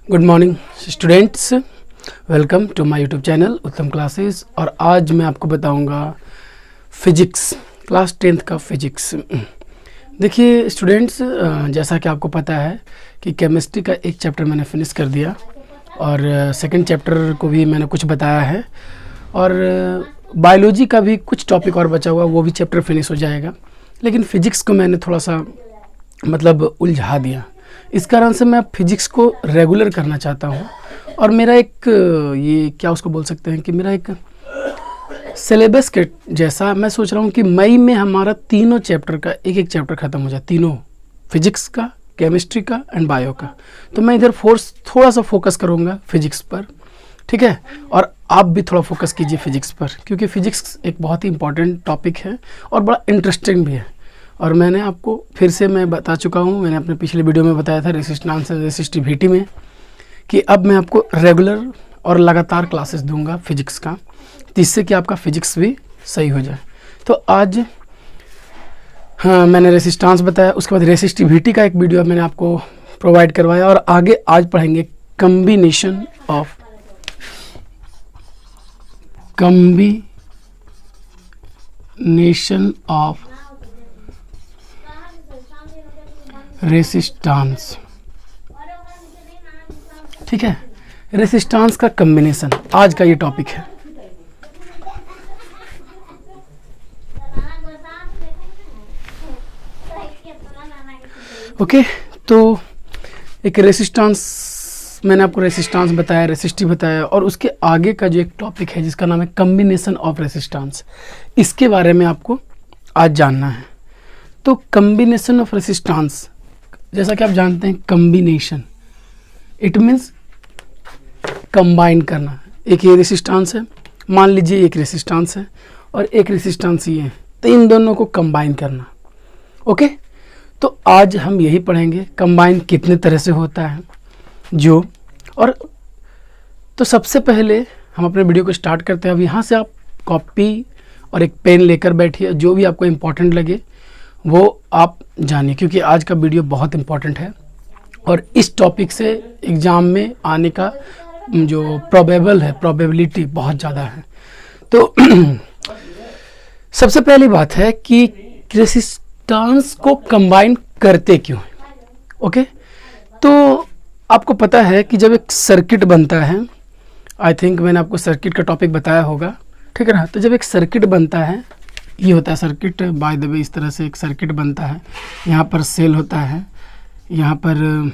Good morning students, welcome to my YouTube channel Uttam classes. और आज मैं आपको बताऊंगा फिजिक्स, क्लास 10th का फिजिक्स। देखिए स्टूडेंट्स, जैसा कि आपको पता है कि केमिस्ट्री का एक चैप्टर मैंने फिनिश कर दिया और सेकंड चैप्टर को भी मैंने कुछ बताया है, और बायोलॉजी का भी कुछ टॉपिक और बचा हुआ, वो भी चैप्टर फिनिश हो जाएगा। लेकिन फिजिक्स को मैंने थोड़ा सा उलझा दिया। इस कारण से मैं फिजिक्स को रेगुलर करना चाहता हूँ, और मेरा एक ये क्या उसको बोल सकते हैं कि मेरा एक सिलेबस के जैसा मैं सोच रहा हूँ कि मई में हमारा तीनों चैप्टर का एक चैप्टर ख़त्म हो जाए, तीनों, फिजिक्स का, केमिस्ट्री का एंड बायो का। तो मैं इधर थोड़ा सा फोकस करूँगा फिजिक्स पर, ठीक है। और आप भी थोड़ा फोकस कीजिए फिजिक्स पर, क्योंकि फिजिक्स एक बहुत ही इंपॉर्टेंट टॉपिक है और बड़ा इंटरेस्टिंग भी है। और मैंने आपको फिर से मैं बता चुका हूँ, मैंने अपने पिछले वीडियो में बताया था रेसिस्टेंस एंड रेसिस्टिविटी में, कि अब मैं आपको रेगुलर और लगातार क्लासेस दूंगा फिजिक्स का, जिससे कि आपका फिजिक्स भी सही हो जाए। तो आज मैंने रेसिस्टेंस बताया, उसके बाद रेसिस्टिविटी का एक वीडियो मैंने आपको प्रोवाइड करवाया, और आगे आज पढ़ेंगे कम्बिनेशन ऑफ रेसिस्टेंस, ठीक है। रेसिस्टेंस का कम्बिनेशन आज का ये टॉपिक है। ओके, तो एक रेसिस्टेंस, मैंने आपको रेसिस्टेंस बताया, रेसिस्टिव बताया, और उसके आगे का जो एक टॉपिक है जिसका नाम है कम्बिनेशन ऑफ रेसिस्टेंस, इसके बारे में आपको आज जानना है। तो कम्बिनेशन ऑफ रेसिस्टेंस, जैसा कि आप जानते हैं, कम्बिनेशन इट मीन्स कंबाइन करना। एक ये रेसिस्टेंस है, मान लीजिए एक रेसिस्टेंस है और एक रेसिस्टेंस ये है, तो इन दोनों को कंबाइन करना। ओके, तो आज हम यही पढ़ेंगे कंबाइन कितने तरह से होता है जो। और तो सबसे पहले हम अपने वीडियो को स्टार्ट करते हैं। अब यहाँ से आप कॉपी और एक पेन लेकर बैठिए, जो भी आपको इम्पोर्टेंट लगे वो आप जानिए, क्योंकि आज का वीडियो बहुत इम्पोर्टेंट है और इस टॉपिक से एग्ज़ाम में आने का जो प्रोबेबिलिटी बहुत ज़्यादा है। तो सबसे पहली बात है कि रेसिस्टेंस को कंबाइन करते क्यों है। ओके, तो आपको पता है कि जब एक सर्किट बनता है, आई थिंक मैंने आपको सर्किट का टॉपिक बताया होगा, ठीक है ना। तो जब एक सर्किट बनता है, ये होता है सर्किट, बाय द वे इस तरह से एक सर्किट बनता है। यहाँ पर सेल होता है, यहाँ पर,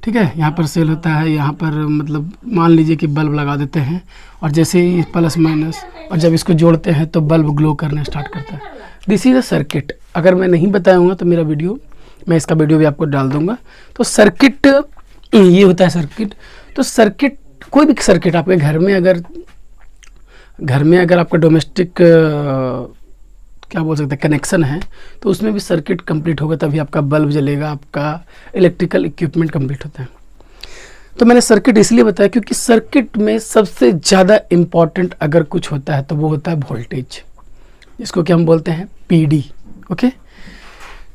ठीक है, यहाँ पर सेल होता है, यहाँ पर मतलब मान लीजिए कि बल्ब लगा देते हैं, और जैसे ही प्लस माइनस, और जब इसको जोड़ते हैं तो बल्ब ग्लो करना स्टार्ट करता है। This is a circuit. अगर मैं नहीं बताऊँगा तो मेरा वीडियो, मैं इसका वीडियो भी आपको डाल दूँगा। तो सर्किट ये होता है सर्किट। तो सर्किट, कोई भी सर्किट आपके घर में अगर आपका डोमेस्टिक क्या बोल सकते हैं कनेक्शन है, तो उसमें भी सर्किट कंप्लीट होगा, तभी आपका बल्ब जलेगा, आपका इलेक्ट्रिकल इक्विपमेंट कंप्लीट होता है। तो मैंने सर्किट इसलिए बताया क्योंकि सर्किट में सबसे ज़्यादा इम्पॉर्टेंट अगर कुछ होता है तो वो होता है वोल्टेज, जिसको कि हम बोलते हैं पीडी। ओके,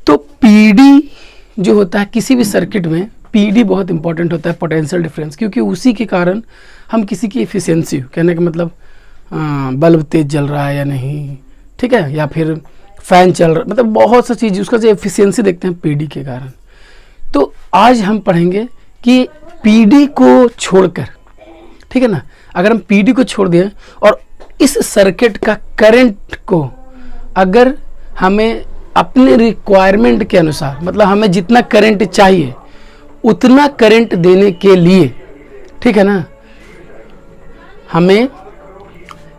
तो पीडी जो होता है किसी भी सर्किट में, पीडी बहुत इंपॉर्टेंट होता है, पोटेंशियल डिफरेंस, क्योंकि उसी के कारण हम किसी की एफिशिएंसी, कहने का मतलब बल्ब तेज जल रहा है या नहीं, ठीक है, या फिर फैन चल रहा, मतलब बहुत सी चीज़, उसका जो एफिशिएंसी देखते हैं पीडी के कारण। तो आज हम पढ़ेंगे कि पीडी को छोड़कर, ठीक है ना, अगर हम पीडी को छोड़ दें और इस सर्किट का करंट को अगर हमें अपने रिक्वायरमेंट के अनुसार, मतलब हमें जितना करंट चाहिए उतना करंट देने के लिए, ठीक है ना, हमें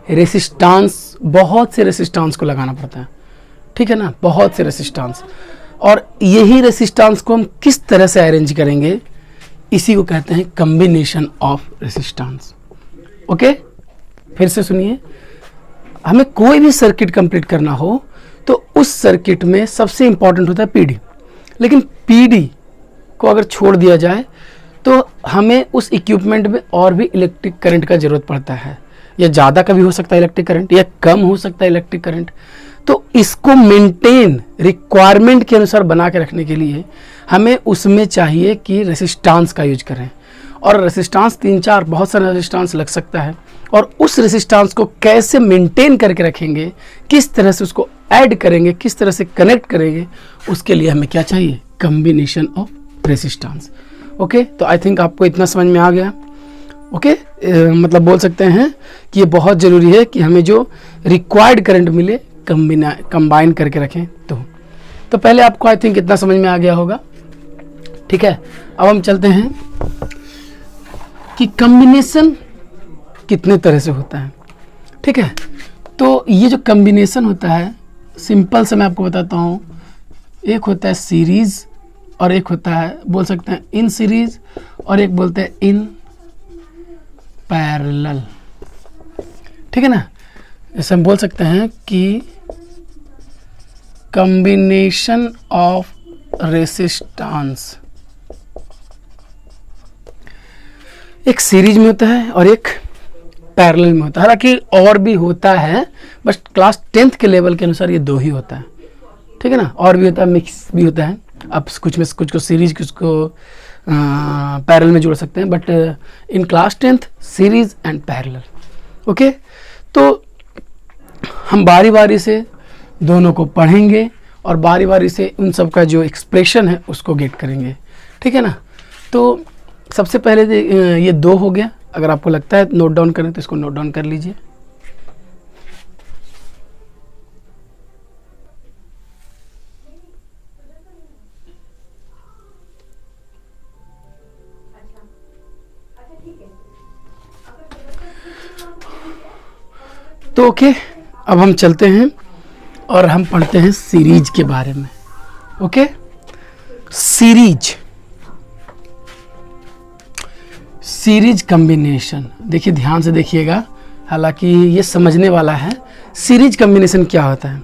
रेसिस्टेंस, बहुत से रेसिस्टेंस को लगाना पड़ता है, ठीक है ना, बहुत से रेसिस्टेंस। और यही रेसिस्टेंस को हम किस तरह से अरेंज करेंगे, इसी को कहते हैं कम्बिनेशन ऑफ रेसिस्टेंस। ओके, फिर से सुनिए, हमें कोई भी सर्किट कंप्लीट करना हो तो उस सर्किट में सबसे इंपॉर्टेंट होता है पीडी। लेकिन पीडी को अगर छोड़ दिया जाए तो हमें उस इक्विपमेंट में और भी इलेक्ट्रिक करंट का ज़रूरत पड़ता है, या ज़्यादा का भी हो सकता है इलेक्ट्रिक करंट, या कम हो सकता है इलेक्ट्रिक करंट। तो इसको मेंटेन, रिक्वायरमेंट के अनुसार बना के रखने के लिए हमें उसमें चाहिए कि रेसिस्टेंस का यूज करें। और रेसिस्टेंस 3-4 बहुत सारा रेसिस्टेंस लग सकता है, और उस रेसिस्टेंस को कैसे मेंटेन करके रखेंगे, किस तरह से उसको ऐड करेंगे, किस तरह से कनेक्ट करेंगे, उसके लिए हमें क्या चाहिए, कॉम्बिनेशन ऑफ रेसिस्टेंस। ओके, तो आई थिंक आपको इतना समझ में आ गया। ओके, मतलब बोल सकते हैं कि ये बहुत ज़रूरी है कि हमें जो रिक्वायर्ड करंट मिले कंबाइन करके रखें। तो पहले आपको आई थिंक इतना समझ में आ गया होगा। ठीक है, अब हम चलते हैं कि कॉम्बिनेशन कितने तरह से होता है। ठीक है, तो ये जो कॉम्बिनेशन होता है, सिंपल से मैं आपको बताता हूँ, एक होता है सीरीज और एक होता है, बोल सकते हैं इन सीरीज, और एक बोलते हैं इन पैरेलल। ठीक है ना, जैसे हम बोल सकते हैं कि कॉम्बिनेशन ऑफ रेसिस्टेंस एक सीरीज में होता है और एक पैरेलल में होता है। हालांकि और भी होता है, बस क्लास 10th के लेवल के अनुसार ये 2 ही होता है। ठीक है ना, और भी होता है, मिक्स भी होता है। आप कुछ में कुछ को सीरीज, कुछ को पैरेलल में जोड़ सकते हैं, but in class 10th series and parallel. Okay, तो हम बारी बारी से दोनों को पढ़ेंगे और बारी बारी से उन सब का जो एक्सप्रेशन है उसको गेट करेंगे। ठीक है ना, तो सबसे पहले ये 2 हो गया। अगर आपको लगता है नोट डाउन करें तो इसको नोट डाउन कर लीजिए। तो ओके, अब हम चलते हैं और हम पढ़ते हैं सीरीज के बारे में। ओके, सीरीज कॉम्बिनेशन, देखिए ध्यान से देखिएगा, हालांकि ये समझने वाला है। सीरीज कॉम्बिनेशन क्या होता है,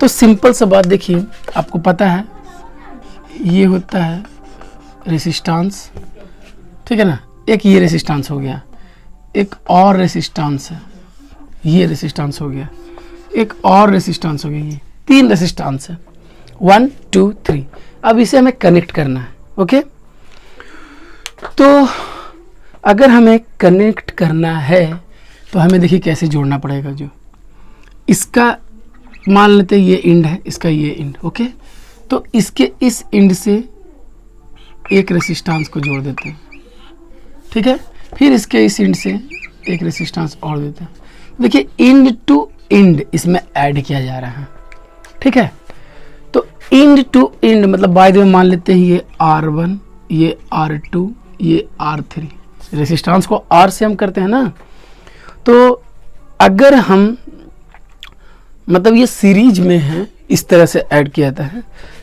तो सिंपल सा बात देखिए, आपको पता है ये होता है रेसिस्टेंस। ठीक है ना, एक ये रेसिस्टेंस हो गया, एक और रेसिस्टेंस है, ये रेसिस्टेंस हो गया, एक और रेसिस्टेंस हो गया, ये 3 रेसिस्टेंस है, 1 2 3। अब इसे हमें कनेक्ट करना है। ओके, तो अगर हमें कनेक्ट करना है तो हमें देखिए कैसे जोड़ना पड़ेगा। जो इसका मान लेते हैं ये इंड है, इसका ये इंड। ओके, तो इसके इस इंड से एक रेसिस्टेंस को जोड़ देते हैं। ठीक है, फिर इसके इस इंड से एक रेसिस्टेंस और देते हैं। देखिए इंड टू इंड इसमें ऐड किया जा रहा है। ठीक है, तो इंड टू इंड मतलब बाय द वे मान लेते हैं ये R1, ये R2, ये R3। रेसिस्टेंस को R से हम करते हैं ना, तो अगर हम मतलब ये सीरीज में है, इस तरह से ऐड किया जाता है।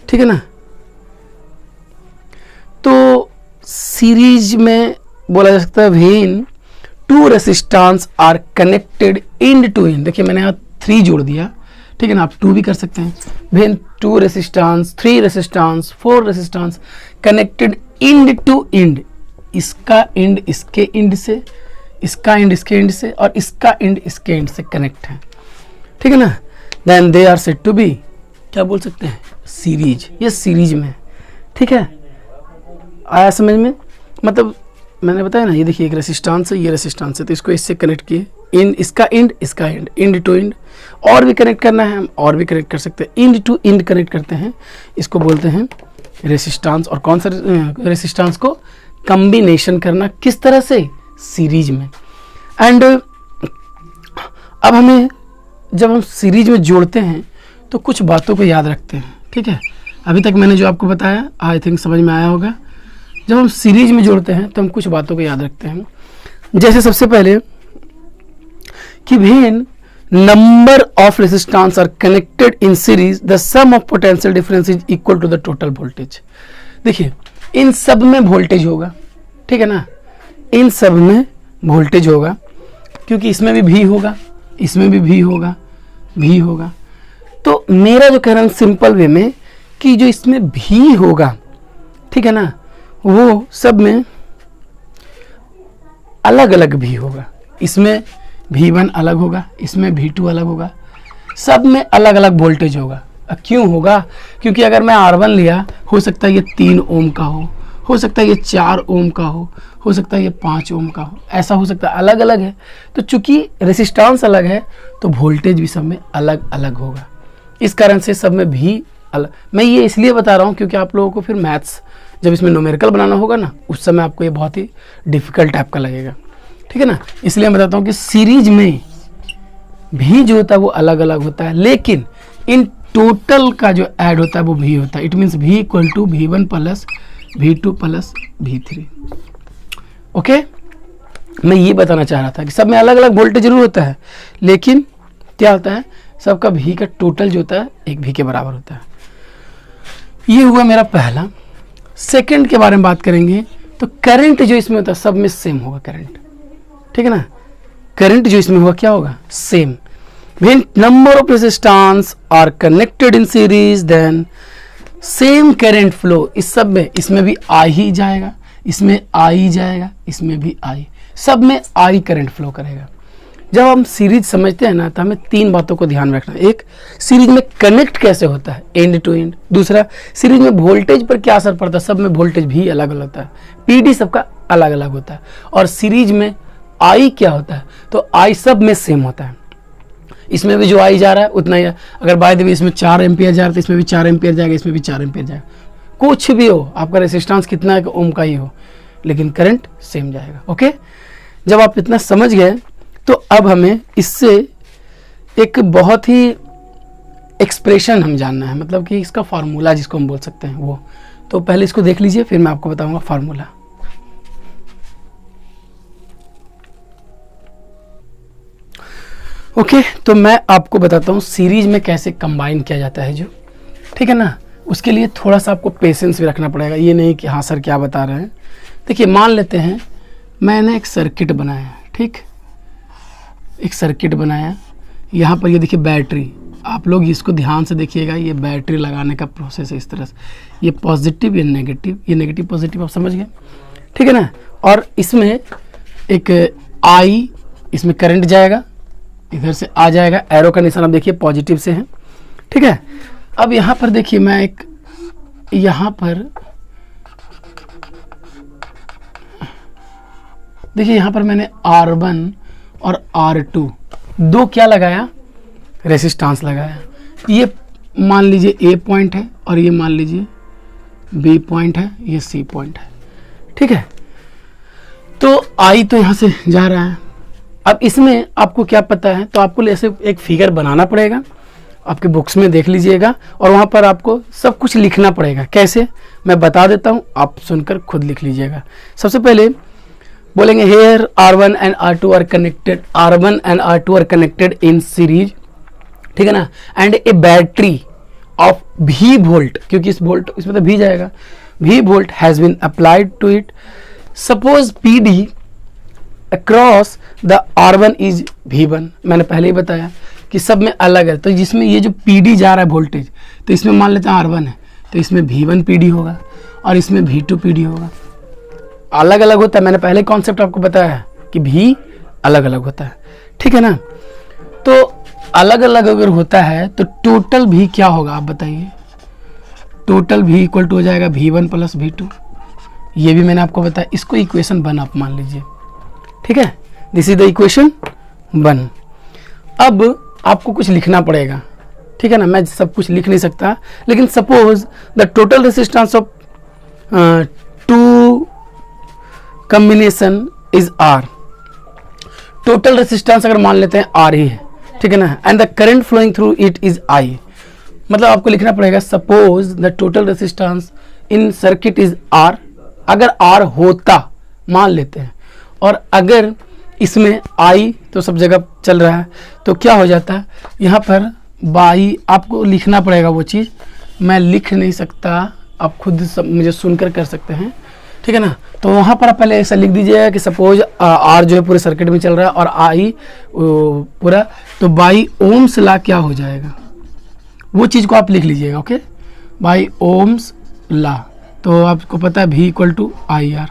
ठीक है ना, तो सीरीज में बोला जा सकता है when 2 resistance are connected end to end. देखिए मैंने यहाँ 3 जोड़ दिया। ठीक है ना, आप 2 भी कर सकते हैं। When 2 resistance, 3 resistance, 4 resistance connected end to end, इसका इंड इसके इंड से, इसका इंड इसके इंड से, और इसका इंड इसके इंड से कनेक्ट है। ठीक है ना, then they are said to be, क्या बोल सकते हैं, सीरीज। ये सीरीज में। ठीक है, आया समझ में? मतलब मैंने बताया ना, ये देखिए एक रेसिस्टेंस है, ये रेसिस्टेंस है, तो इसको इससे कनेक्ट किए, इन इसका इंड इसका इंड, इंड टू इंड। और भी कनेक्ट करना है हम, और भी कनेक्ट कर सकते हैं, इंड टू इंड कनेक्ट करते हैं, इसको बोलते हैं रेसिस्टेंस। और कौन सा रेसिस्टेंस को कॉम्बिनेशन करना, किस तरह से, सीरीज में। एंड अब हमें जब हम सीरीज में जोड़ते हैं तो कुछ बातों को याद रखते हैं। ठीक है, अभी तक मैंने जो आपको बताया आई थिंक समझ में आया होगा। जब हम सीरीज में जोड़ते हैं तो हम कुछ बातों को याद रखते हैं, जैसे सबसे पहले कि when number of resistance are connected in series the sum of potential difference is equal to the total voltage. देखिए इन सब में वोल्टेज होगा। ठीक है ना, इन सब में वोल्टेज होगा, क्योंकि इसमें भी भी होगा, इसमें भी होगा, भी होगा। तो मेरा जो कहना है सिंपल वे में कि जो इसमें भी होगा, ठीक है ना, वो सब में अलग अलग भी होगा। इसमें V1 अलग होगा, इसमें V2 अलग होगा, सब में अलग अलग वोल्टेज होगा। क्यों होगा? क्योंकि अगर मैं R1 लिया, हो सकता है ये 3 ओम का हो हो सकता है ये 4 ओम का हो सकता है ये 5 ओम का हो, ऐसा हो सकता है, अलग अलग है। तो चूंकि रेसिस्टेंस अलग है तो वोल्टेज भी सब में अलग अलग होगा, इस कारण से सब में भी अलग। मैं ये इसलिए बता रहा हूँ क्योंकि आप लोगों को फिर मैथ्स जब इसमें न्यूमेरिकल बनाना होगा ना, उस समय आपको ये बहुत ही डिफिकल्ट टाइप का लगेगा, ठीक है ना। इसलिए मैं बताता हूँ कि सीरीज में भी जो होता है वो अलग अलग होता है, लेकिन इन टोटल का जो ऐड होता है वो भी होता है। It means V equal to V1 plus V2 plus V3। Okay, मैं ये बताना चाह रहा था कि सब में अलग अलग वोल्टेज जरूर होता है, लेकिन क्या होता है, सबका V का टोटल जो होता है एक V के बराबर होता है। ये हुआ मेरा पहला। सेकंड के बारे में बात करेंगे तो करंट जो इसमें होता है सब में सेम होगा करंट, ठीक है ना। करंट जो इसमें होगा क्या होगा, same. When number of resistance are connected in series then same current flow। इस सब में, इसमें भी I ही जाएगा, इसमें I ही जाएगा, इसमें भी I, सब में I करंट फ्लो करेगा। जब हम सीरीज समझते हैं ना तो हमें 3 बातों को ध्यान रखना है। एक, सीरीज में कनेक्ट कैसे होता है एंड टू एंड। दूसरा, सीरीज में वोल्टेज पर क्या असर पड़ता है, सब में वोल्टेज भी अलग अलग होता है, पीडी सबका अलग अलग होता है। और सीरीज में आई क्या होता है, तो आई सब में सेम होता है। इसमें भी जो आई जा रहा है उतना ही है। अगर बाय द वे इसमें 4 एम्पियर जा रहा है तो इसमें भी 4 एम्पियर जाएगा, इसमें भी 4 एम्पियर जाएगा। कुछ भी हो, आपका रेसिस्टेंस कितना है ओम का ही हो, लेकिन करंट सेम जाएगा। ओके, जब आप इतना समझ गए तो अब हमें इससे एक बहुत ही एक्सप्रेशन हम जानना है, मतलब कि इसका फार्मूला जिसको हम बोल सकते हैं वो। तो पहले इसको देख लीजिए, फिर मैं आपको बताऊंगा फार्मूला। ओके, तो मैं आपको बताता हूँ सीरीज में कैसे कंबाइन किया जाता है जो, ठीक है ना। उसके लिए थोड़ा सा आपको पेशेंस भी रखना पड़ेगा, ये नहीं कि हाँ सर क्या बता रहे हैं। देखिए, मान लेते हैं मैंने एक सर्किट बनाया, ठीक, एक सर्किट बनाया। यहाँ पर ये देखिए बैटरी, आप लोग इसको ध्यान से देखिएगा, ये बैटरी लगाने का प्रोसेस है इस तरह से। ये पॉजिटिव, ये नेगेटिव, ये नेगेटिव पॉजिटिव, आप समझ गए, ठीक है ना। और इसमें एक आई, इसमें करंट जाएगा, इधर से आ जाएगा, एरो का निशान आप देखिए पॉजिटिव से है, ठीक है। अब यहाँ पर देखिए, मैं एक यहाँ पर देखिए, यहाँ पर मैंने R1 और R2 दो क्या लगाया, रेसिस्टेंस लगाया। ये मान लीजिए A पॉइंट है और ये मान लीजिए B पॉइंट है, ये C पॉइंट है, ठीक है। तो I तो यहाँ से जा रहा है। अब इसमें आपको क्या पता है, तो आपको ऐसे एक फिगर बनाना पड़ेगा, आपके बुक्स में देख लीजिएगा, और वहाँ पर आपको सब कुछ लिखना पड़ेगा। कैसे, मैं बता देता हूँ, आप सुनकर खुद लिख लीजिएगा। सबसे पहले बोलेंगे here R1 and R2 are connected, R1 and R2 are connected in series, ठीक है ना, and a battery of V volt, क्योंकि इस वोल्ट इसमें तो V जाएगा, V volt has been applied to it. Suppose PD across the R1 is V1। मैंने पहले ही बताया कि सब में अलग है, तो जिसमें ये जो PD जा रहा है वोल्टेज, तो इसमें मान लेते हैं R1 है तो इसमें V1 PD होगा और इसमें V2 PD होगा। अलग अलग होता है, मैंने पहले कॉन्सेप्ट आपको बताया है कि भी अलग अलग होता है, ठीक है ना। तो अलग अलग अगर होता है तो टोटल भी क्या होगा आप बताइए, टोटल भी इक्वल टू हो जाएगा V1 प्लस V2। ये भी मैंने आपको बताया, इसको इक्वेशन 1 आप मान लीजिए, ठीक है, दिस इज द इक्वेशन 1। अब आपको कुछ लिखना पड़ेगा, ठीक है ना, मैं सब कुछ लिख नहीं सकता, लेकिन suppose the total resistance of two combination is R। Total resistance अगर मान लेते हैं R ही है, ठीक है ना, and the current flowing through it is I। मतलब आपको लिखना पड़ेगा suppose the total resistance in circuit is R। अगर R होता मान लेते हैं, और अगर इसमें I तो सब जगह चल रहा है, तो क्या हो जाता है, यहाँ पर बाई आपको लिखना पड़ेगा वो चीज़, मैं लिख नहीं सकता, आप खुद सब मुझे सुनकर कर सकते हैं, ठीक है ना। तो वहाँ पर आप पहले ऐसा लिख दीजिएगा कि सपोज R जो है पूरे सर्किट में चल रहा है और I पूरा, तो बाई ओम्स ला क्या हो जाएगा, वो चीज़ को आप लिख लीजिएगा। ओके, बाई ओम्स ला, तो आपको पता है V equal to IR।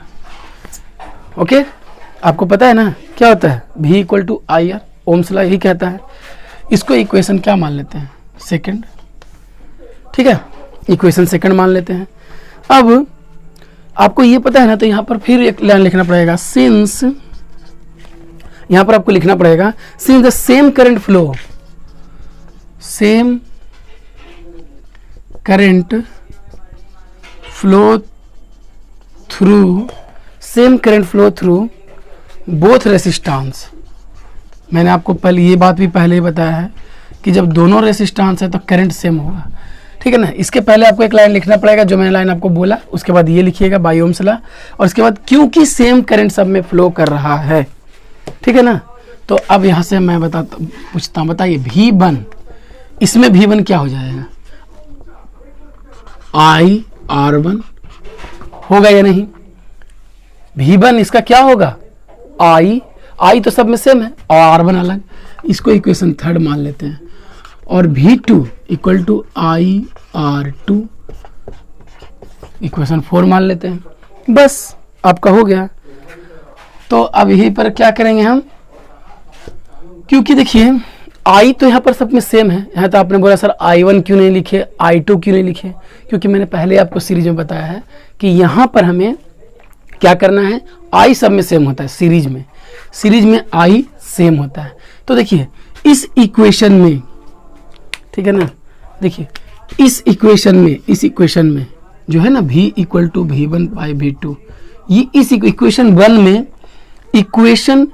Okay, आपको पता है ना क्या होता है, V equal to IR, Ohm's law यही कहता है। इसको इक्वेशन क्या मान लेते हैं, सेकंड, ठीक है, इक्वेशन सेकंड मान लेते हैं। अब आपको ये पता है ना, तो यहाँ पर फिर एक लाइन लिखना पड़ेगा, सिंस, यहाँ पर आपको लिखना पड़ेगा since the same current flow, same current flow through, same current flow through both resistance. मैंने आपको पहले ये बात भी पहले ही बताया है कि जब दोनों रेसिस्टेंस है तो करंट सेम होगा, ठीक है ना। इसके पहले आपको एक लाइन लिखना पड़ेगा, जो मैंने लाइन आपको बोला, उसके बाद ये लिखिएगा बाय ओम्स लॉ, और उसके बाद क्योंकि सेम करंट सब में फ्लो कर रहा है, ठीक है ना। तो अब यहाँ से मैं पूछता हूँ, बताइए V1, इसमें V1 क्या हो जाएगा, IR1 होगा या नहीं। V1 इसका क्या होगा, I तो सब में सेम है और R1 अलग, इसको इक्वेशन थर्ड मान लेते हैं, और V2 equal to IR2 equation 4 मान लेते हैं, बस आपका हो गया। तो अब यहीं पर क्या करेंगे हम, क्योंकि देखिए I तो यहाँ पर सब में सेम है, यहाँ तो आपने बोला सर I1 क्यों नहीं लिखे, I2 क्यों नहीं लिखे, क्योंकि मैंने पहले आपको सीरीज में बताया है कि यहाँ पर हमें क्या करना है, I सब में सेम होता है, सीरीज में I सेम होता है। तो देखिए इस इक्वेशन में, ठीक है ना, देखिए इस इक्वेशन में जो है ना V equal to V1 by V2, ये इस इक्वेशन 1 में इक्वेशन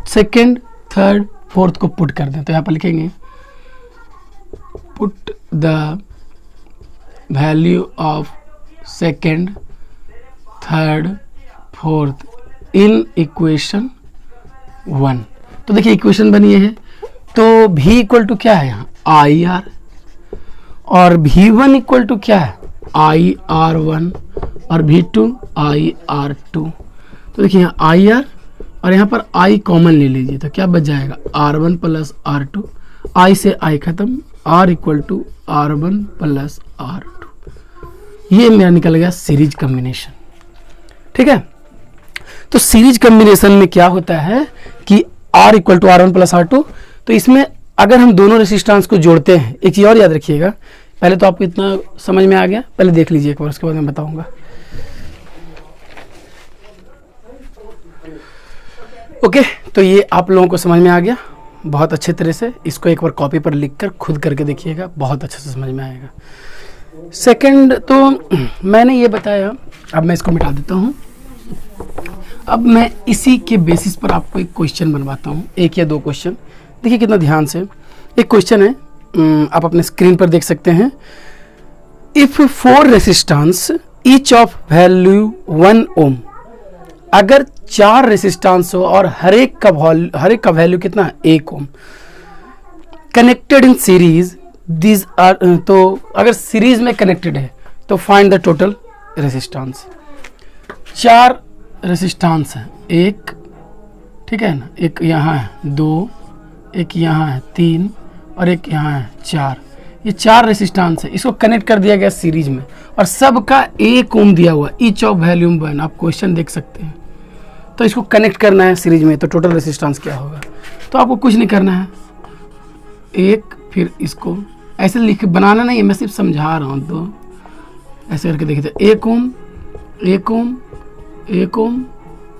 सेकेंड थर्ड फोर्थ को पुट कर दें, तो यहाँ पर लिखेंगे put the value of second third fourth in equation 1। तो देखिए इक्वेशन बनी है, तो V इक्वल टू क्या है यहाँ IR, और V1 इक्वल टू क्या है IR1, और V2 IR2। तो देखिए यहाँ IR और यहाँ पर I कॉमन ले लीजिए, तो क्या बच जाएगा R1 प्लस R2, I से I खत्म, R equal to R1 plus R2। ये मेरा निकल गया सीरीज कॉम्बिनेशन, ठीक है। तो सीरीज कॉम्बिनेशन में क्या होता है कि R equal to R1 plus R2, तो इसमें अगर हम दोनों रेसिस्टेंस को जोड़ते हैं, एक चीज़ और याद रखिएगा, पहले तो आपको इतना समझ में आ गया, पहले देख लीजिए एक बार, उसके बाद मैं बताऊंगा। ओके, तो ये आप लोगों को समझ में आ गया बहुत अच्छे तरह से। इसको एक बार कॉपी पर लिखकर खुद करके देखिएगा, बहुत अच्छे से समझ में आएगा। सेकंड तो मैंने ये बताया, अब मैं इसको मिटा देता हूँ। अब मैं इसी के बेसिस पर आपको एक क्वेश्चन बनवाता हूँ, एक या दो क्वेश्चन। देखिए कितना ध्यान से, एक क्वेश्चन है, आप अपने स्क्रीन पर देख सकते हैं। If 4 resistance each of value 1 ओम, अगर 4 रेसिस्टेंस हो और हर एक का वैल्यू कितना है 1 ohm, connected in series these are, तो अगर सीरीज में कनेक्टेड है तो find the total resistance. 4 resistance है, एक, ठीक है ना, एक यहाँ है 2, एक यहाँ है 3 और एक यहाँ है 4। ये 4 रेसिस्टेंस है, इसको कनेक्ट कर दिया गया सीरीज में और सबका 1 ओम दिया हुआ, ईच ऑफ वैल्यूम 1। आप क्वेश्चन देख सकते हैं। तो इसको कनेक्ट करना है सीरीज में, तो टोटल रेसिस्टेंस क्या होगा। तो आपको कुछ नहीं करना है, एक, फिर इसको ऐसे लिख बनाना नहीं है, मैं सिर्फ समझा रहा हूँ। तो ऐसे करके देखिए, 1 ओम 1 ओम 1 ओम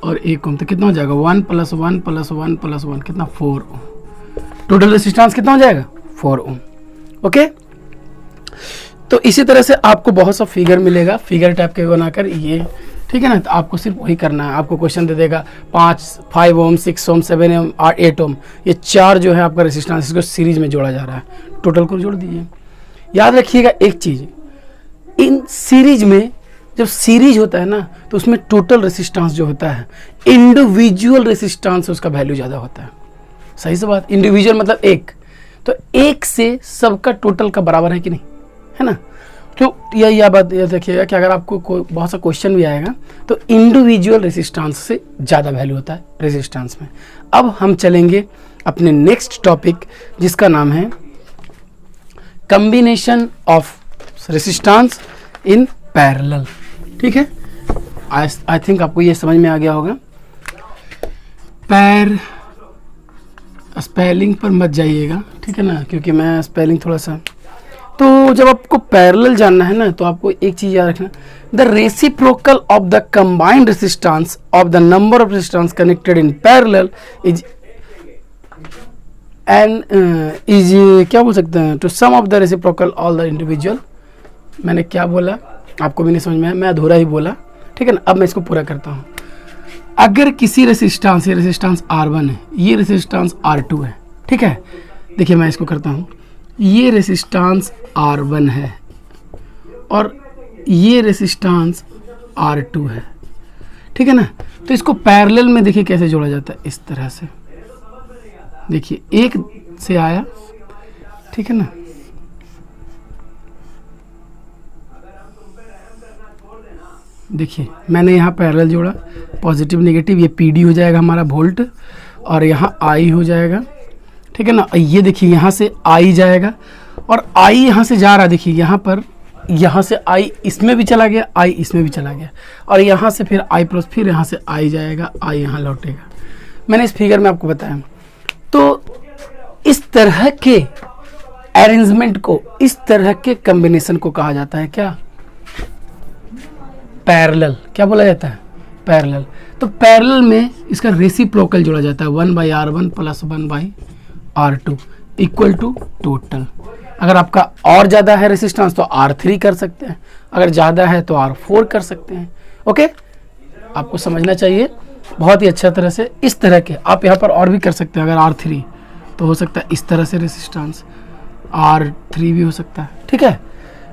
और 1 ओम, तो कितना हो जाएगा 1 प्लस 1 प्लस 1 प्लस 1 कितना 4 ओम। टोटल रेसिस्टेंस कितना हो जाएगा 4 ओम। ओके, तो इसी तरह से आपको बहुत सा फिगर मिलेगा, फिगर टाइप के बनाकर ये, ठीक है ना। तो आपको सिर्फ वही करना है। आपको क्वेश्चन दे देगा 5 ओम 6 ओम 7 ओम 8 ओम, ये 4 जो है आपका रेसिस्टेंस, इसको सीरीज में जोड़ा जा रहा है, टोटल को जोड़ दीजिए। याद रखिएगा एक चीज़, इन सीरीज में जब सीरीज होता है ना, तो उसमें टोटल रेसिस्टेंस जो होता है, इंडिविजुअल रेसिस्टेंस उसका वैल्यू ज़्यादा होता है। सही से बात, इंडिविजुअल मतलब एक, तो एक से सबका टोटल का बराबर है कि नहीं, है ना। तो यह बात याद रखिएगा कि अगर आपको बहुत सा क्वेश्चन भी आएगा तो इंडिविजुअल रेसिस्टेंस से ज़्यादा वैल्यू होता है रेसिस्टेंस में। अब हम चलेंगे अपने नेक्स्ट टॉपिक, जिसका नाम है combination of resistance in parallel. ठीक है, आई थिंक आपको ये समझ में आ गया होगा। स्पेलिंग पर मत जाइएगा, ठीक है ना, क्योंकि मैं स्पेलिंग थोड़ा सा तो जब आपको पैरेलल जानना है ना, तो आपको एक चीज याद रखना, the reciprocal of the combined resistance of the number of resistance connected in parallel is is क्या बोल सकते हैं, to sum of the reciprocal all the individual. मैंने क्या बोला आपको भी नहीं समझ में आया, मैं अधूरा ही बोला, ठीक है ना। अब मैं इसको पूरा करता हूँ। अगर किसी रेसिस्टेंस, ये रेसिस्टेंस R1 है, ये रेसिस्टेंस R2 है, ठीक है। देखिए मैं इसको करता हूँ, ये रेसिस्टेंस R1 है और ये रेसिस्टेंस R2 है, ठीक है ना। तो इसको पैरेलल में देखिए कैसे जोड़ा जाता है, इस तरह से। देखिए एक से आया, ठीक है ना, देखिए मैंने यहाँ पैरेलल जोड़ा, पॉजिटिव नेगेटिव, ये PD हो जाएगा हमारा वोल्ट, और यहाँ I हो जाएगा, ठीक है ना। ये देखिए यहाँ से I जाएगा और I यहाँ से जा रहा है, देखिए यहाँ पर, यहाँ से I इसमें भी चला गया, I इसमें भी चला गया, और यहाँ से फिर I प्लस, फिर यहाँ से I जाएगा, I यहाँ लौटेगा। मैंने इस फिगर में आपको बताया। तो इस तरह के अरेंजमेंट को, इस तरह के कॉम्बिनेशन को कहा जाता है क्या, पैरेलल। क्या बोला जाता है, पैरेलल। तो पैरेलल में इसका रेसिप्रोकल जोड़ा जाता है, 1/R1 plus 1/R2 equal to total. अगर आपका और ज़्यादा है रेसिस्टेंस तो R3 कर सकते हैं, अगर ज़्यादा है तो R4 कर सकते हैं। ओके, आपको समझना चाहिए बहुत ही अच्छा तरह से। इस तरह के आप यहाँ पर और भी कर सकते हैं। अगर R3 तो हो सकता है इस तरह से रेसिस्टेंस, R3 भी हो सकता है, ठीक है।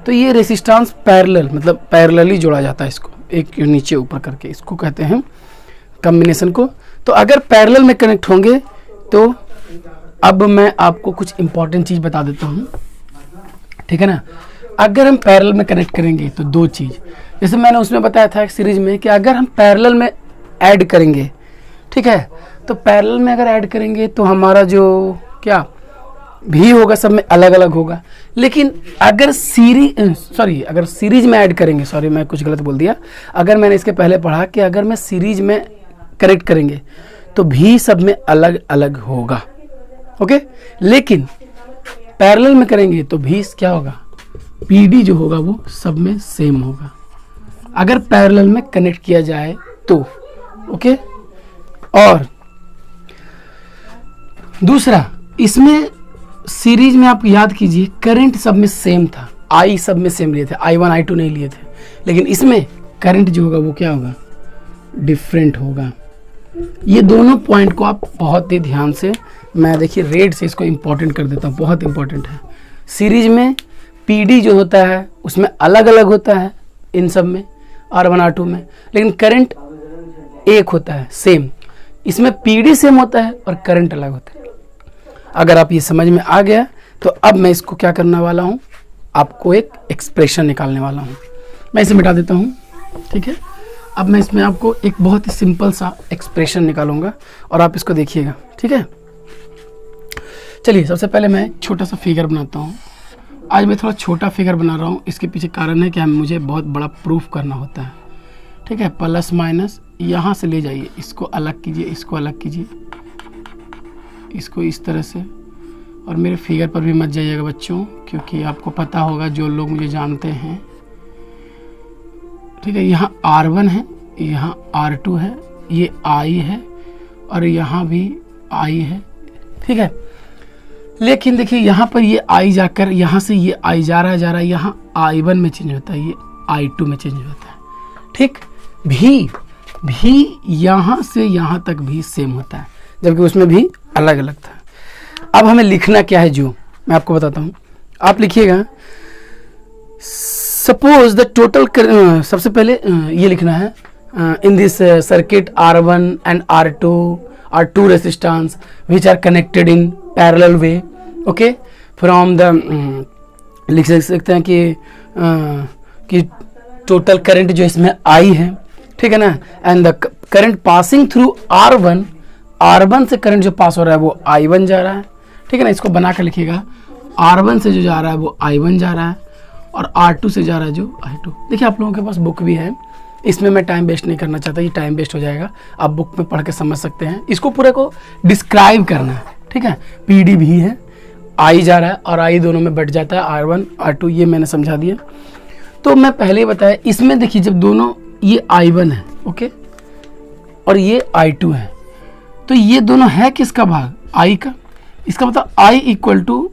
तो ये रेसिस्टेंस पैरेलल, मतलब पैरेलली जोड़ा जाता है इसको, एक नीचे ऊपर करके, इसको कहते हैं कॉम्बिनेशन को। तो अगर पैरेलल में कनेक्ट होंगे तो अब मैं आपको कुछ इंपॉर्टेंट चीज़ बता देता हूँ, ठीक है ना। अगर हम पैरेलल में कनेक्ट करेंगे तो दो चीज़, जैसे मैंने उसमें बताया था सीरीज में कि अगर हम पैरेलल में ऐड करेंगे, ठीक है, तो पैरेलल में अगर ऐड करेंगे तो हमारा जो क्या भी होगा सब में अलग अलग होगा। लेकिन अगर अगर सीरीज में ऐड करेंगे, सॉरी मैं कुछ गलत बोल दिया, अगर मैंने इसके पहले पढ़ा कि अगर मैं सीरीज में कनेक्ट करेंगे तो भी सब में अलग अलग होगा। ओके, लेकिन पैरेलल में करेंगे तो भी क्या होगा, PD जो होगा वो सब में सेम होगा, अगर पैरेलल में कनेक्ट किया जाए तो। ओके, और दूसरा, इसमें सीरीज में आप याद कीजिए करंट सब में सेम था, I सब में सेम लिए थे, I1 I2 नहीं लिए थे। लेकिन इसमें करंट जो होगा वो क्या होगा, डिफरेंट होगा। ये दोनों पॉइंट को आप बहुत ही ध्यान से, मैं देखिए रेड से इसको इंपॉर्टेंट कर देता हूँ, बहुत इंपॉर्टेंट है। सीरीज में PD जो होता है उसमें अलग अलग होता है इन सब में, R1 R2 में, लेकिन करंट एक होता है सेम। इसमें PD सेम होता है और करंट अलग होता है। अगर आप ये समझ में आ गया तो अब मैं इसको क्या करने वाला हूँ, आपको एक एक्सप्रेशन निकालने वाला हूँ। मैं इसे मिटा देता हूँ, ठीक है। अब मैं इसमें आपको एक बहुत ही सिंपल सा एक्सप्रेशन निकालूंगा और आप इसको देखिएगा, ठीक है। चलिए सबसे पहले मैं छोटा सा फिगर बनाता हूँ। आज मैं थोड़ा छोटा फिगर बना रहा हूँ, इसके पीछे कारण है कि मुझे बहुत बड़ा प्रूफ करना होता है, ठीक है। प्लस माइनस यहाँ से ले जाइए, इसको अलग कीजिए, इसको अलग कीजिए, इसको इस तरह से, और मेरे फिगर पर भी मत जाइएगा बच्चों, क्योंकि आपको पता होगा जो लोग मुझे जानते हैं, ठीक है। यहाँ R1 है, यहाँ R2 है, ये I है और यहाँ भी I है, ठीक है। लेकिन देखिए यहाँ पर ये I जाकर यहाँ से ये I जा रहा है, यहाँ I1 में चेंज होता है, ये I2 में चेंज होता है, ठीक। भी यहाँ से यहाँ तक भी सेम होता है, जबकि उसमें भी अलग अलग था। अब हमें लिखना क्या है, जो मैं आपको बताता हूँ, आप लिखिएगा। सपोज द टोटल, सबसे पहले ये लिखना है, in this circuit R1 and R2 are two resistance which are connected in parallel way. Okay, from the लिख सकते हैं कि टोटल करंट जो इसमें I है, ठीक है ना, and the current passing through R1 से करंट जो पास हो रहा है वो I1 जा रहा है, ठीक है ना। इसको बनाकर लिखिएगा, R1 से जो जा रहा है वो I1 जा रहा है और R2 से जा रहा है जो I2। देखिए आप लोगों के पास बुक भी है, इसमें मैं टाइम वेस्ट नहीं करना चाहता, ये टाइम वेस्ट हो जाएगा, आप बुक में पढ़ के समझ सकते हैं। इसको पूरे को डिस्क्राइब करना है, ठीक है। PD भी है, आई जा रहा है और आई दोनों में बट जाता है, R1 R2, ये मैंने समझा दिया। तो मैं पहले ही बताया, इसमें देखिए जब दोनों ये I1 है, ओके, और ये I2 है, तो ये दोनों है किसका भाग? I का। इसका मतलब I equal to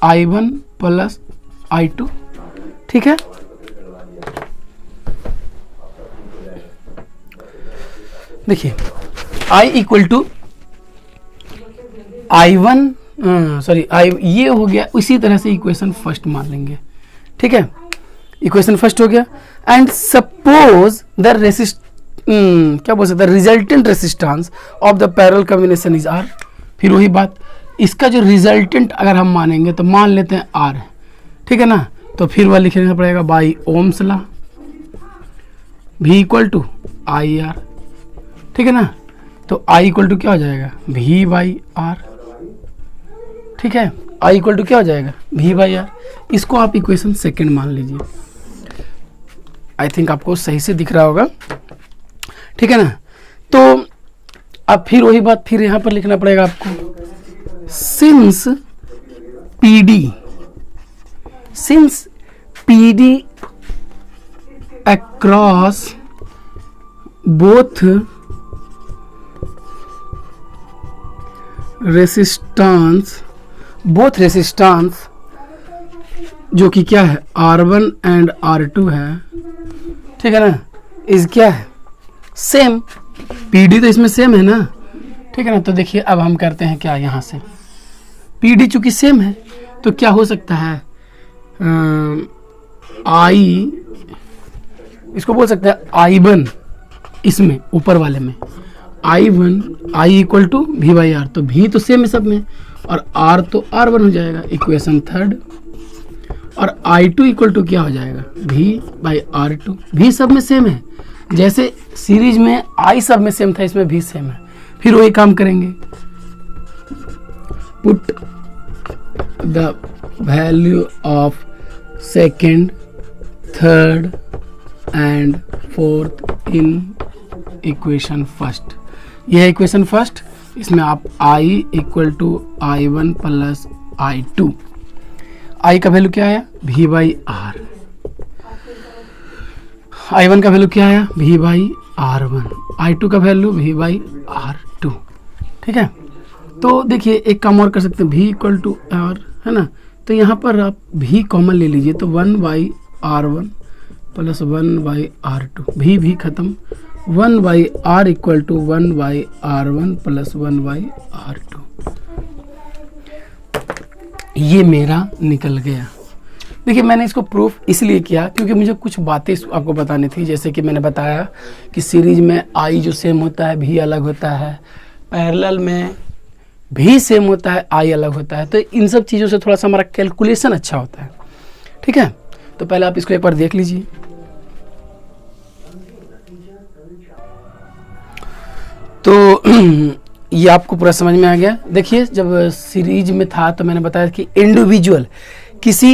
I1 plus I2, ठीक है। देखिए I equal to I1, sorry ये हो गया। इसी तरह से इक्वेशन फर्स्ट मान लेंगे, ठीक है, इक्वेशन फर्स्ट हो गया। एंड सपोज द क्या बोल सकते हैं, resultant resistance of the parallel combination is R। फिर वही बात, इसका जो रिजल्टेंट अगर हम मानेंगे तो मान लेते हैं R, ठीक है ना। तो फिर वह लिखना पड़ेगा by Ohm's law, V equal to IR, ठीक है ना। तो I इक्वल टू क्या हो जाएगा? V बाई R, ठीक है। I इक्वल टू क्या हो जाएगा? V by R। इसको आप इक्वेशन सेकंड मान लीजिए। आई थिंक आपको सही से दिख रहा होगा, ठीक है ना। तो अब फिर वही बात, फिर यहां पर लिखना पड़ेगा आपको, since PD across both resistance जो कि क्या है, R1 एंड R2 है, ठीक है ना, इस क्या है, सेम। PD तो इसमें सेम है ना, ठीक है ना। तो देखिए अब हम करते हैं क्या, यहाँ से PD चूंकि सेम है तो क्या हो सकता है, I, इसको बोल सकते हैं I1, इसमें ऊपर वाले में I1 I equal to V by R। तो V तो सेम है सब में, और R तो R1 हो जाएगा, इक्वेशन थर्ड। और I2 इक्वल टू क्या हो जाएगा, V बाई R2। V सब में सेम है, जैसे सीरीज में I सब में सेम था, इसमें V सेम है। फिर वही काम करेंगे, put the value of second, third and fourth in equation first. यह है इक्वेशन फर्स्ट। इसमें आप I equal to I1 plus I2। I का वैल्यू क्या आया, V बाई R। I1 का वैल्यू क्या आया, V बाई R1। I2 का वैल्यू V बाई R2, ठीक है। तो देखिए एक काम और कर सकते हैं, V इक्वल टू R, है ना। तो यहाँ पर आप V कॉमन ले लीजिए, तो 1 by R1 plus 1 by R2, V खत्म, 1 by R equal to 1 by R1 plus 1 by R2। ये मेरा निकल गया। देखिए मैंने इसको प्रूफ इसलिए किया क्योंकि मुझे कुछ बातें आपको बतानी थी। जैसे कि मैंने बताया कि सीरीज में I जो सेम होता है, V अलग होता है, पैरेलल में भी सेम होता है, I अलग होता है। तो इन सब चीज़ों से थोड़ा सा हमारा कैलकुलेशन अच्छा होता है, ठीक है। तो पहले आप इसको एक बार देख लीजिए। तो ये आपको पूरा समझ में आ गया। देखिए जब सीरीज में था तो मैंने बताया कि इंडिविजुअल किसी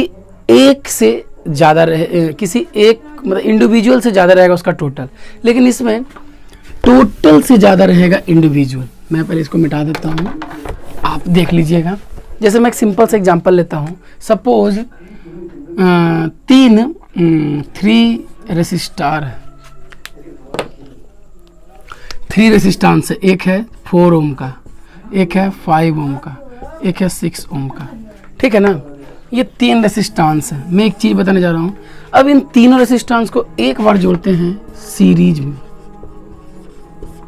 एक से ज़्यादा रहे, किसी एक मतलब इंडिविजुअल से ज़्यादा रहेगा उसका टोटल, लेकिन इसमें टोटल से ज़्यादा रहेगा इंडिविजुअल। मैं पहले इसको मिटा देता हूँ, आप देख लीजिएगा। जैसे मैं एक सिंपल से एग्जांपल लेता हूँ। सपोज 3 रेसिस्टर है, 3 रेसिस्टेंस है। एक है 4 ओम का, एक है 5 ओम का, एक है 6 ओम का, ठीक है ना। ये 3 रेसिस्टेंस है। मैं एक चीज़ बताने जा रहा हूँ। अब इन तीनों रेसिस्टेंस को एक बार जोड़ते हैं सीरीज में,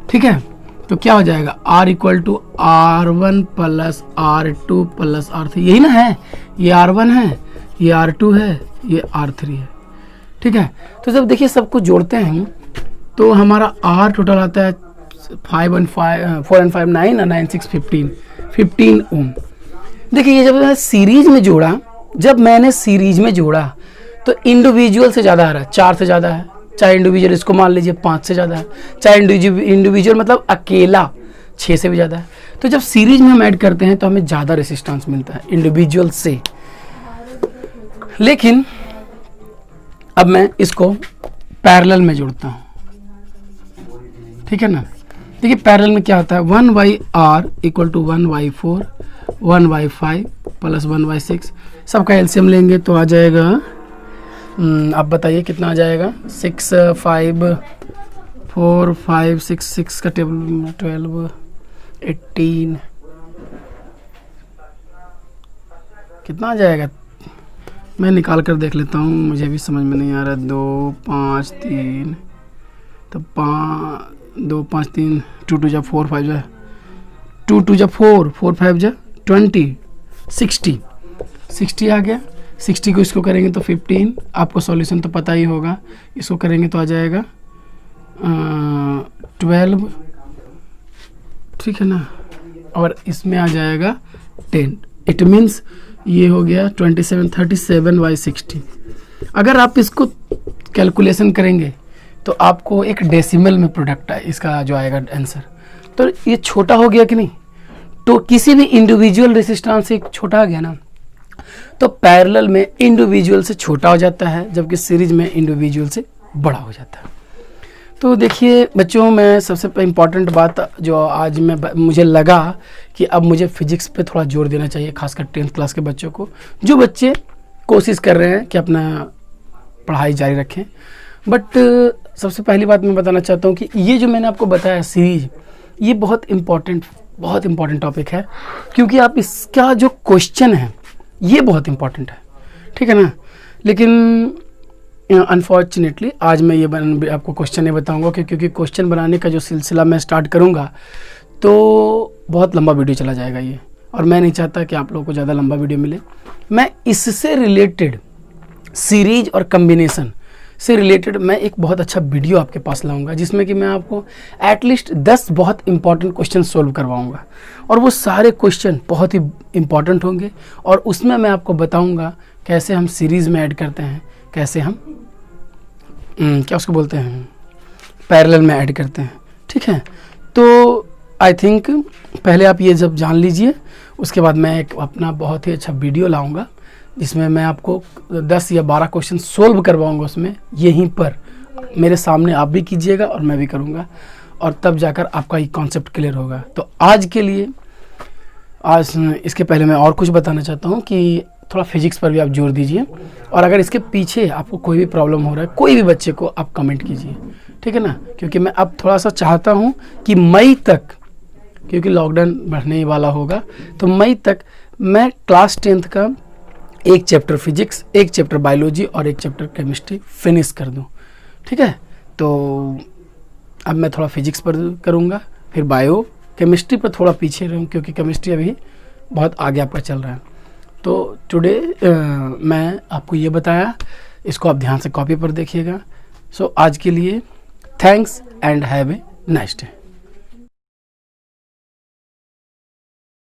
ठीक है। तो क्या हो जाएगा, R equal to R1 plus R2 plus R3। यही ना है, ये R1 है, ये R2 है, ये R3 है, ठीक है। तो जब देखिए सबको जोड़ते हैं तो हमारा R टोटल आता है 4 and 5 9 और 9 6 15 ओम। देखिए ये जब मैंने सीरीज में जोड़ा, तो इंडिविजुअल से ज़्यादा आ रहा है, 4 से ज़्यादा है। चाहे इंडिविजुअल इसको मान लीजिए 5 से ज़्यादा है, चाहे इंडिविजुअल मतलब अकेला 6 से भी ज़्यादा है। तो जब सीरीज में हम ऐड करते हैं तो हमें ज़्यादा रेसिस्टेंस मिलता है इंडिविजुअल से। लेकिन अब मैं इसको पैरेलल में जोड़ता हूँ, ठीक है ना। देखिए पैरेलल में क्या होता है, 1 by R equal to 1 by 4, 1 by 5, plus 1/6, सबका एलसीएम लेंगे तो आ जाएगा, आप बताइए कितना आ जाएगा। 6 5 4 5 6 6 का टेबल 12 18 कितना आ जाएगा, मैं निकाल कर देख लेता हूँ, मुझे भी समझ में नहीं आ रहा। 2 5 3 तो 2 5 3 2 2 जा 4 5 जा 2 2 जा 4 4 5 जा 20 60 आ गया। 60 को इसको करेंगे तो 15, आपको सॉल्यूशन तो पता ही होगा, इसको करेंगे तो आ जाएगा 12, ठीक है ना, और इसमें आ जाएगा 10। इट मीन्स ये हो गया 27 37/60। अगर आप इसको कैलकुलेशन करेंगे तो आपको एक डेसिमल में प्रोडक्ट है इसका जो आएगा आंसर, तो ये छोटा हो गया कि नहीं। तो किसी भी इंडिविजुअल रेजिस्टेंस से छोटा आ गया ना, तो पैरेलल में इंडिविजुअल से छोटा हो जाता है, जबकि सीरीज में इंडिविजुअल से बड़ा हो जाता है। तो देखिए बच्चों, मैं सबसे इम्पॉर्टेंट बात जो आज मुझे लगा कि अब मुझे फिजिक्स पे थोड़ा जोर देना चाहिए, खासकर 10th क्लास के बच्चों को, जो बच्चे कोशिश कर रहे हैं कि अपना पढ़ाई जारी रखें। बट सबसे पहली बात मैं बताना चाहता हूँ कि ये जो मैंने आपको बताया सीरीज, ये बहुत इम्पॉर्टेंट टॉपिक है, क्योंकि आप इसका जो क्वेश्चन है ये बहुत इम्पॉर्टेंट है, ठीक है ना। लेकिन अनफॉर्चुनेटली आज मैं ये आपको क्वेश्चन नहीं बताऊंगा, क्योंकि क्वेश्चन बनाने का जो सिलसिला मैं स्टार्ट करूंगा तो बहुत लंबा वीडियो चला जाएगा ये, और मैं नहीं चाहता कि आप लोगों को ज़्यादा लंबा वीडियो मिले। मैं इससे रिलेटेड सीरीज और कम्बिनेशन से रिलेटेड मैं एक बहुत अच्छा वीडियो आपके पास लाऊंगा, जिसमें कि मैं आपको एटलीस्ट 10 बहुत इंपॉर्टेंट क्वेश्चन सोल्व करवाऊंगा, और वो सारे क्वेश्चन बहुत ही इंपॉर्टेंट होंगे, और उसमें मैं आपको बताऊंगा कैसे हम सीरीज़ में ऐड करते हैं, कैसे हम क्या उसको बोलते हैं पैरेलल में ऐड करते हैं, ठीक है। तो आई थिंक पहले आप ये जब जान लीजिए, उसके बाद मैं एक अपना बहुत ही अच्छा वीडियो लाऊंगा, जिसमें मैं आपको 10 या 12 क्वेश्चन सोल्व करवाऊंगा, उसमें यहीं पर मेरे सामने आप भी कीजिएगा और मैं भी करूंगा, और तब जाकर आपका ये कॉन्सेप्ट क्लियर होगा। तो आज के लिए, आज इसके पहले मैं और कुछ बताना चाहता हूँ कि थोड़ा फिजिक्स पर भी आप जोर दीजिए, और अगर इसके पीछे आपको कोई भी प्रॉब्लम हो रहा है, कोई भी बच्चे को, आप कमेंट कीजिए, ठीक है ना। क्योंकि मैं अब थोड़ा सा चाहता हूँ कि मई तक, क्योंकि लॉकडाउन बढ़ने ही वाला होगा, तो मई तक मैं क्लास 10th का एक चैप्टर फिजिक्स, एक चैप्टर बायोलॉजी और एक चैप्टर केमिस्ट्री फिनिश कर दूं, ठीक है। तो अब मैं थोड़ा फिजिक्स पर करूँगा, फिर बायो, केमिस्ट्री पर थोड़ा पीछे रहूँ, क्योंकि केमिस्ट्री अभी बहुत आगे आपका चल रहा है। तो टुडे मैं आपको ये बताया, इसको आप ध्यान से कॉपी पर देखिएगा। सो आज के लिए thanks and have a nice day.